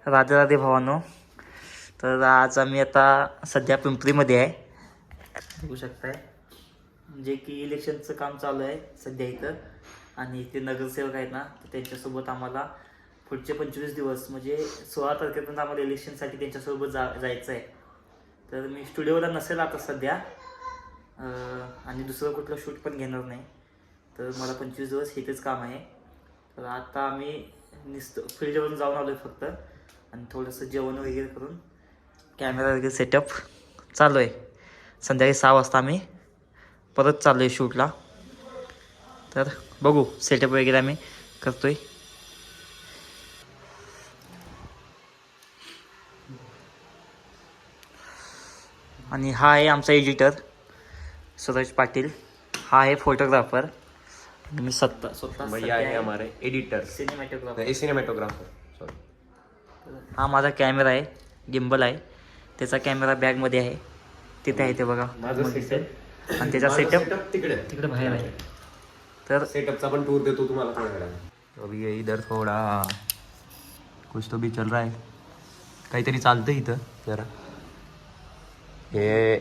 राधे राधे भावानो. तर आज आम्ही आता सध्या पिंपरीमध्ये आहे, बघू शकताय. जे की इलेक्शनचं काम चालू आहे सध्या इथं, आणि ते नगरसेवक आहेत ना, तर त्यांच्यासोबत आम्हाला पुढचे 25 दिवस म्हणजे 16 तारखेपर्यंत आम्हाला इलेक्शनसाठी त्यांच्यासोबत जायचं आहे. तर मी स्टुडिओला नसेल आता सध्या, आणि दुसरं कुठलं शूट पण घेणार नाही. तर मला 25 दिवस इथेच काम आहे. तर आता आम्ही फील्डवरून जाऊन आलो आहे फक्त, आणि थोडंसं जेवण वगैरे करून कॅमेरा वगैरे सेटअप चालू आहे. संध्याकाळी 6 वाजता आम्ही परत चाललो आहे शूटला. तर बघू सेटअप वगैरे आम्ही करतो आहे. आणि हा आहे आमचा एडिटर सूरज पाटील. हा आहे फोटोग्राफर. मी स्वतः आहे हमारे एडिटर सिनेमॅटोग्राफर. सॉरी. हा माझा कॅमेरा आहे, गिम्बल आहे. त्याचा कॅमेरा बॅगमध्ये आहे, तिथे आहे ते बघा. आणि त्याचा सेटअप तिकडे बाहेर आहे. तर सेटअपचा पण टूर देतो तुम्हाला थोड्या वेळाने. अभी ये इधर थोड़ा कुछ तो भी चल रहा है, काहीतरी चालतं इथं जरा. हे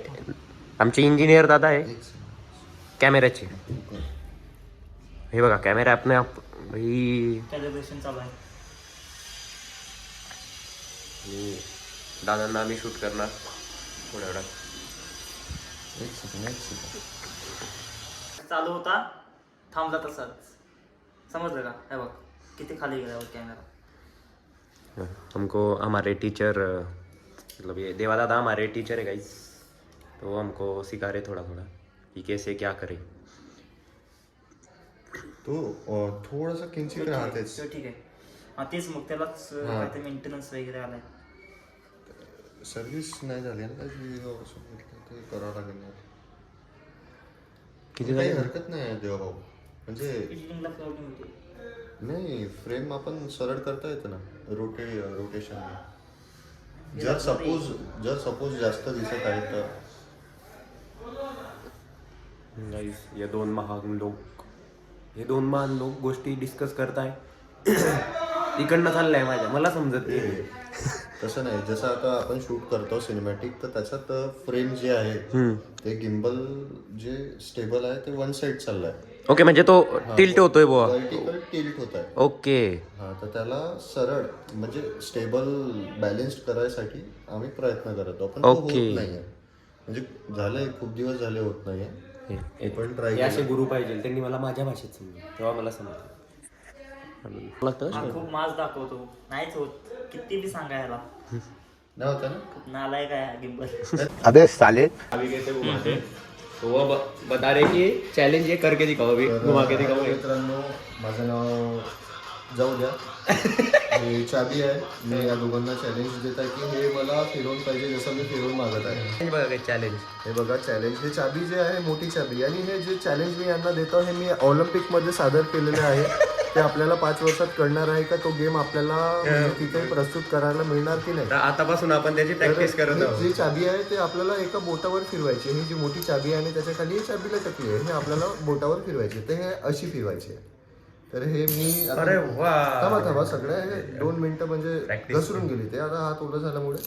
आमचे इंजिनियर दादा आहे कॅमेऱ्याचे. हे बघा कॅमेरा आपण कॅलिब्रेशन चालू आहे. दादांना आम्ही शूट करणार थोड्या वेळात. चालू होता, थांबला तसाच. समजलं का? हे बघ किती खाली गेला कॅमेरा. हमको हमारे टीचर मतलब ये देवा दादा हमारे टीचर है गाइस, तो हमको सिखा रहे थोड़ा थोड़ा कि कैसे क्या करे. तो थोडासा किंचित राहतेच. ठीक आहे. तेच मग त्यालाच काहीतरी मेंटेनन्स वगैरे आलाय. सर्व्हिस नाही झाली ना ते करावं लागेल. किती काही झाले? हरकत नाही देवाभाऊ. म्हणजे एडिटिंगला प्रॉब्लेम होते. नाही, फ्रेम आपण सरळ करता येतं ना रोटेशन. जर सपोज जास्त दिसत आहे तर गाइस ये दोन महान लोक गोष्टी डिस्कस करताय. इकडनं चाललंय माझ्या, मला समजत नाही. तसं नाही. जसं आता आपण शूट करतो सिनेमॅटिक, तर त्याच्यात फ्रेम जे आहे ते गिम्बल जे स्टेबल आहे ते वन साइड चाललाय. ओके, म्हणजे तो टिल्ट होतोय बुवा. व्हर्टिकल टिल्ट होत आहे. ओके. हा, तर त्याला सरळ म्हणजे स्टेबल बॅलेन्स्ड करायसाठी आम्ही प्रयत्न करतो, पण तो होत नाहीये. म्हणजे झालंय, खूप दिवस झाले होत नाहीये. पण ट्राय असे गुरु पाहिजे, त्यांनी मला माझ्या भाषेत समजलं, तेव्हा मला समजलं. खूप मास दाखवतो, नाहीच होत. किती बी सांगायला नाही होता ना. खूप नालाय काय गिम्बल. अबे साले. अभी कैसे घुमाते, तो वो बता रहे कि चॅलेंज ये करके दिखाओ, अभी घुमा के दिखाओ. मित्रांनो, माझं नाव जाऊ द्या. ही चाबी आहे. मी या दोघांना चॅलेंज देत आहे की हे मला फिरवून पाहिजे, जसं मी फिरवून मागत आहे. बघा चॅलेंज. हे बघा चॅलेंज. हे चाबी जे आहे मोठी चाबी, आणि हे जे चॅलेंज मी यांना देतो हे मी ऑलिम्पिकमध्ये सादर केलेलं आहे. ते आपल्याला 5 वर्षात कळणार आहे का तो गेम आपल्याला तिथे प्रस्तुत करायला मिळणार की नाही. आतापासून आपण त्याची प्रॅक्टिस करत आहोत. जी चाबी आहे ते आपल्याला एका बोटावर फिरवायची. ही जी मोठी चाबी आहे आणि त्याच्या खाली ही चाबीला चकली आहे, हे आपल्याला बोटावर फिरवायची. तर हे अशी फिरवायची. तर हे मी अरे वा, थांबा सगळ्या हे 2 मिनिटं म्हणजे घसरून गेली. ते आता हात ओला झाल्यामुळे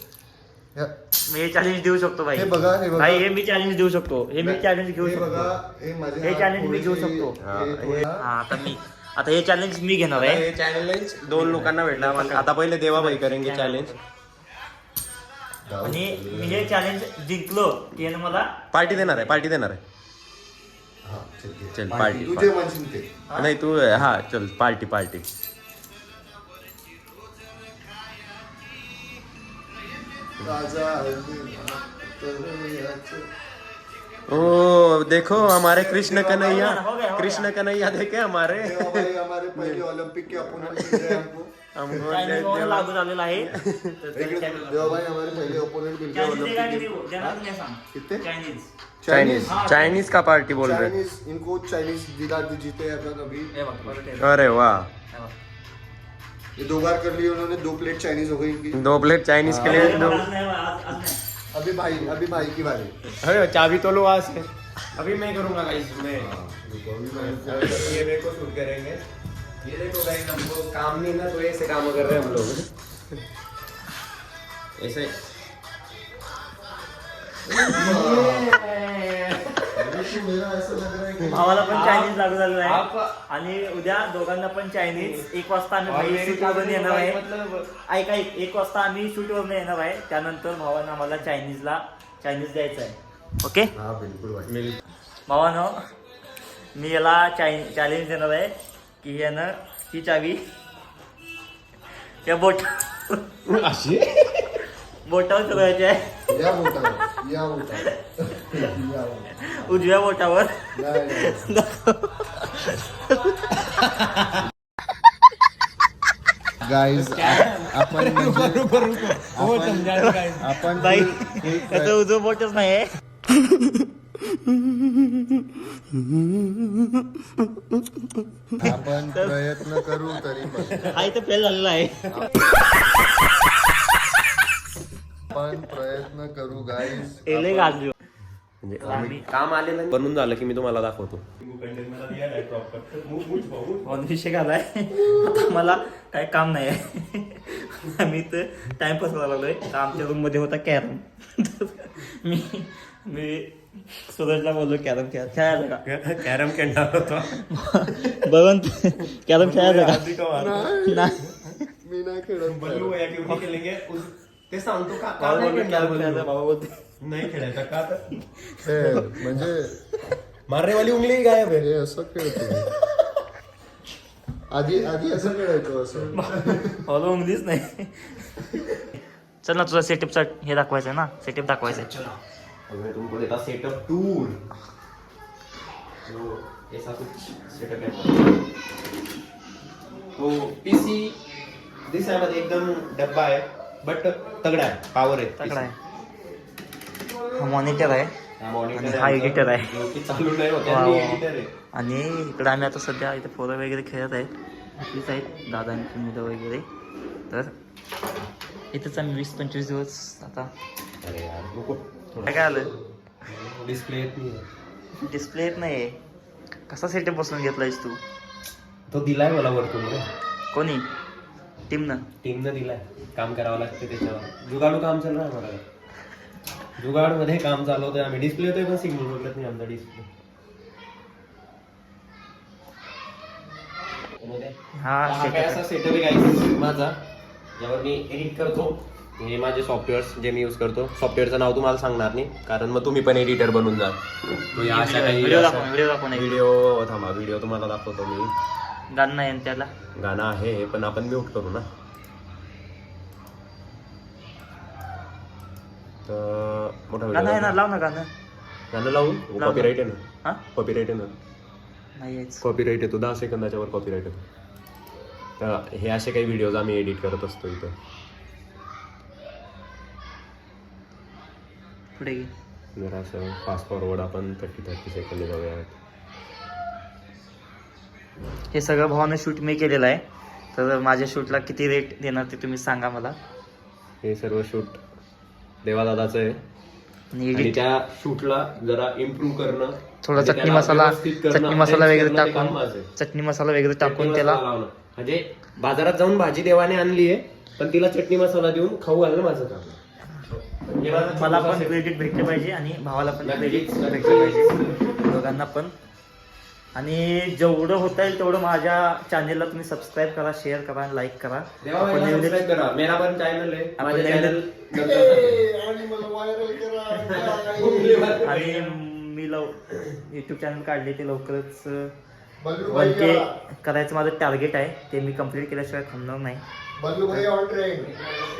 मी हे चॅलेंज देऊ शकतो भाई. हे बघा, भाई हे मी चॅलेंज देऊ शकतो. हे मी चॅलेंज घेऊ हे शकतो. बघा, हे माझे हे चॅलेंज मी घेऊ शकतो. आता हे चॅलेंज मी घेणार आहे. हे चॅलेंज 2 लोकांना भेटणार. आता पहिले देवाबाई करेंगे चॅलेंज, आणि मी हे चॅलेंज जिंकलो की यानं मला पार्टी देणार आहे. हा, चल पार्टी. तुझे म्हणशील ते. नाही तू, हा चल पार्टी. ओ देखो हमारे कृष्ण कन्हैया देखे हमारे. हमारे पहले ओलंपिक के अपोनेंट चायनीज लागू झालेला आहे. देवाभाई हमारे पहले ओपोनेंट मिल गए ओलंपिक के. चाइनीज का पार्टी बोल रहे. चाइनीज, इनको चाइनीज दिला जीते अभी. अरे वाह, ये 2 बार कर लिए उन्होंने. 2 प्लेट चाइनीज हो गई इनकी. 2 प्लेट चाइनीज के लिए 2. अभी भाई की बारी. अरे चाबी तो लो आज से. अभी मैं करूंगा गाइस. ये मेरे को शूट करेंगे. ये देखो गाइस, हमको काम नहीं ना, तो ऐसे काम कर रहे हैं हम लोग. ऐसे भावाला पण चायनीज लागू झालेलं आहे आणि उद्या दोघांना पण चायनीज. 1 वाजता आम्ही शूटवरून येणार आहे. ऐका 1 वाजता आम्ही शूटवरून येणार आहे. त्यानंतर भावानं आम्हाला चायनीज द्यायचं आहे. ओके हा बिलकुल भावानं मी याला चॅलेंज देणार आहे की यानं ही चावी या बोटावर फिरवायची आहे. या बोटावर उजव्या बोटावर. गाईज आपण आपण बाई त्याचं उजवं बोटच नाही आहे. आपण प्रयत्न करू तरी पण आई तर फेल झालेला आहे. आपण प्रयत्न करू गाईज. एले गाजलो. म्हणजे काम आलेलं बनून झालं की मी तुम्हाला दाखवतो. विषय घालाय आता मला काय काम नाही आहे. आम्ही तर टाइमपास करायला लागलोय. तर आमच्या रूम मध्ये होता कॅरम. मी सूरजला बोललो कॅरम खेळायला का. कॅरम खेळणार होतो. बघून कॅरम खेळायला का. मी नाही खेळत. ते सांगतो का बाबा बोलते नाही खेळायचा का हे म्हणजे मारनेवाली उंगली गायब आहे. हे असं खेळतो. आधी असं खेळायचो असं. फॉलो उंगलीच नाही. चल ना तुझा सेटअपचा हे दाखवायचं आहे ना. सेटअप दाखवायचं आहे. मैं तुमको देता सेटअप टूर. तो ऐसा कुछ सेटअप है. तो पीसी दिसायमध्ये एकदम डब्बा आहे बट तगडा आहे. पॉवर आहे. तगडा आहे. हा मॉनिटर आहे आणि हा एडिटर आहे. चालू नाही होत वा, वा. एडिटर आहे. आणि इकडे आम्ही आता सध्या इथे पोरं वगैरे खेळत आहेत. आपलीच आहेत दादांची मुलं वगैरे. तर इथंच आम्ही 20-25 दिवस आता. अरे यार नको. काय आलं डिस्प्ले येत नाही. डिस्प्ले येत नाही. कसा सेटअप बसून घेतलायस तू. तो दिलाय मला वरतून रे. कोणी टीमनं दिलाय. काम करावं लागतं त्याच्यावर. जुगाडू काम चालू आहे मला. जुगाड मध्ये काम चालवतोय आम्ही. डिस्प्ले होतोय पण सिग्नल बघत नाही आमचा डिस्प्ले. हा सेटअप असा सेटअप आहे गाईस माझा ज्यावर मी एडिट करतो. हे माझे सॉफ्टवेअर्स जे मी यूज करतो. सॉफ्टवेअरचं नाव तुम्हाला सांगणार नाही कारण मग तुम्ही पण एडिटर बनून जा. व्हिडिओ दाखव नाही. व्हिडिओ थांबा. व्हिडिओ तुम्हाला दाखवतो मी. गाणं नाही त्याला. गाणं आहे पण आपण म्यूट करू ना. तर मोठा गाणं आहे ना. व्हिडिओ लाव ना गाणं. गाणं लावून लाव. कॉपीराईट आहे ना. हा कॉपीराईट आहे ना. नाही यायचं. कॉपीराईट येतो. 10 सेकंदाच्या वर कॉपीराईट येतो. तर हे असे काही व्हिडिओज आम्ही एडिट करत असतो इथं. पुढे घे. जरा असं फास्ट फॉरवर्ड आपण 30 सेकंद जाऊयात. हे सगळं भावानं शूट मी केलेलं आहे. तर माझ्या शूटला किती रेट देणार ते तुम्ही सांगा मला. हे सर्व शूट देवादादाचं आहे. आणि आणि एडिट त्या शूटला जरा इम्प्रूव्ह करणं. थोडा म्हणजे चटणी त्याला मसाला व्यवस्थित करणं, चटणी मसाला enhance वगैरे करणं हे काम माझं आहे. टाकून चटणी मसाला वगैरे टाकून चटणी त्याला मसाला लावणं. म्हणजे बाजारात जाऊन भाजी देवाने आणली आहे पण तिला चटणी मसाला देऊन खाऊ घालणं माझं काम आहे. हे माझं मला छोटंसं पण set. क्रेडिट भेटले पाहिजे आणि भावाला पण नक्कीच, क्रेडिट नक्कीच. भेटले पाहिजे. दोघांना पण. आणि जेवढं होता येईल तेवढं माझ्या चॅनेलला तुम्ही सबस्क्राईब करा, शेअर करा, लाईक करा. देवा आपण मला नवीन- subscribe करा. मेरा पण चॅनल आहे. आपण माझ्या नवीन- चॅनल आणि मला व्हायरल करा. आणि मी युट्यूब चॅनल काढले ते लवकरच बल्लूभाई 1K करायचं माझं टार्गेट आहे. ते मी कंप्लीट केल्याशिवाय थांबणार नाही. बल्लूभाई ऑन ट्रेन.